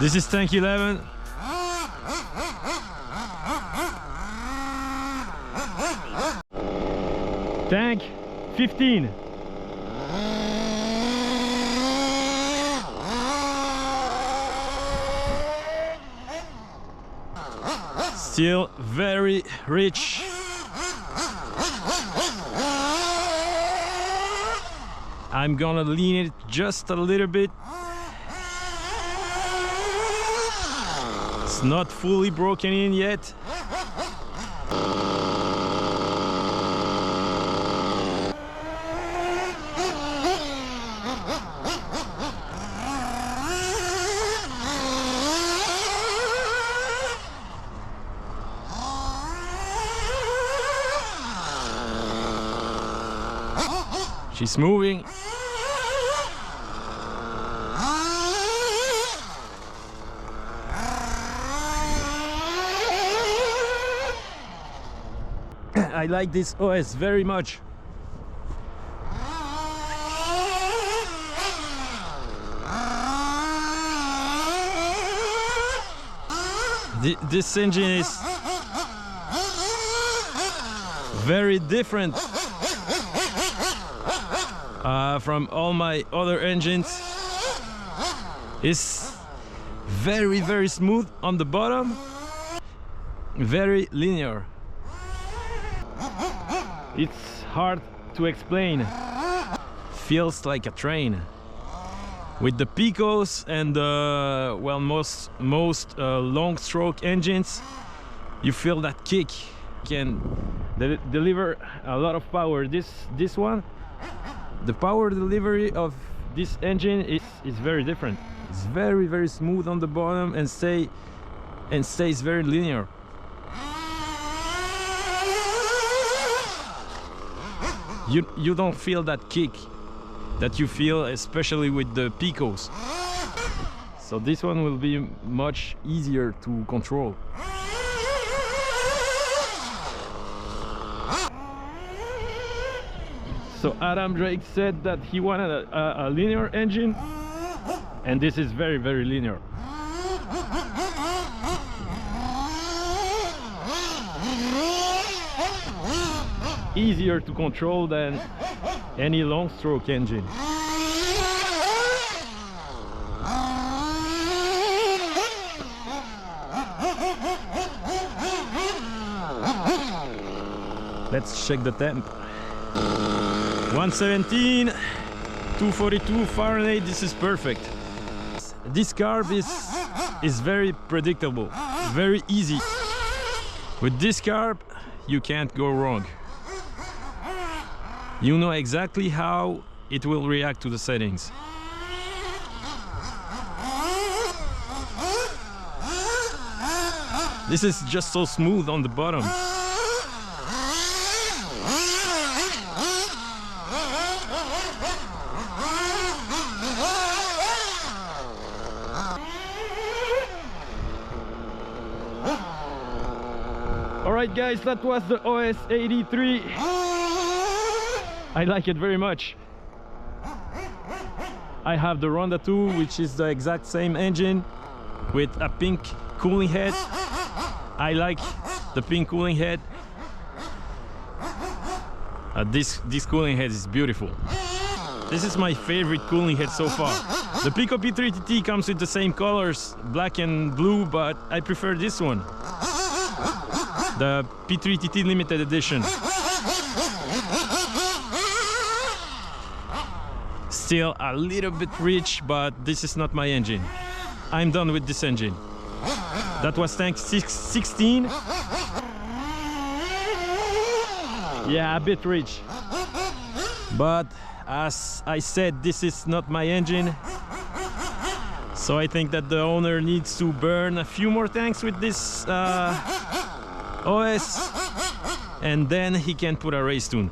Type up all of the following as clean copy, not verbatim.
This is tank 11. Tank 15. Still very rich. I'm gonna lean it just a little bit. It's not fully broken in yet. She's moving. I like this OS very much. This engine is very different from all my other engines. It's very smooth on the bottom, very linear. It's hard to explain. Feels like a train. With the Picos and well, most long stroke engines, you feel that kick. Can deliver a lot of power. This one, the power delivery of this engine is very different. It's very smooth on the bottom and stays very linear. You don't feel that kick that you feel especially with the Picos. So this one will be much easier to control. So Adam Drake said that he wanted a linear engine, and this is very linear. Easier to control than any long stroke engine. Let's check the temp. 117, 242 Fahrenheit. This is perfect. This carb is very predictable, very easy. With this carb, you can't go wrong. You know exactly how it will react to the settings. This is just so smooth on the bottom. Alright guys, that was the OS AD3. I like it very much. I have the Ronda 2, which is the exact same engine with a pink cooling head. I like the pink cooling head. This cooling head is beautiful. This is my favorite cooling head so far. The Pico P3TT comes with the same colors, black and blue, but I prefer this one. The P3TT limited edition. Still a little bit rich, but this is not my engine. I'm done with this engine. That was tank 16. Yeah, a bit rich. But as I said, this is not my engine. So I think that the owner needs to burn a few more tanks with this OS, and then he can put a race tune.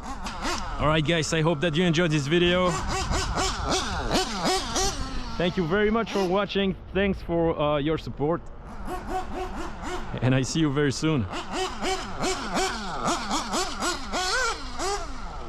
Alright guys, I hope that you enjoyed this video. Thank you very much for watching. Thanks for your support, and I see you very soon.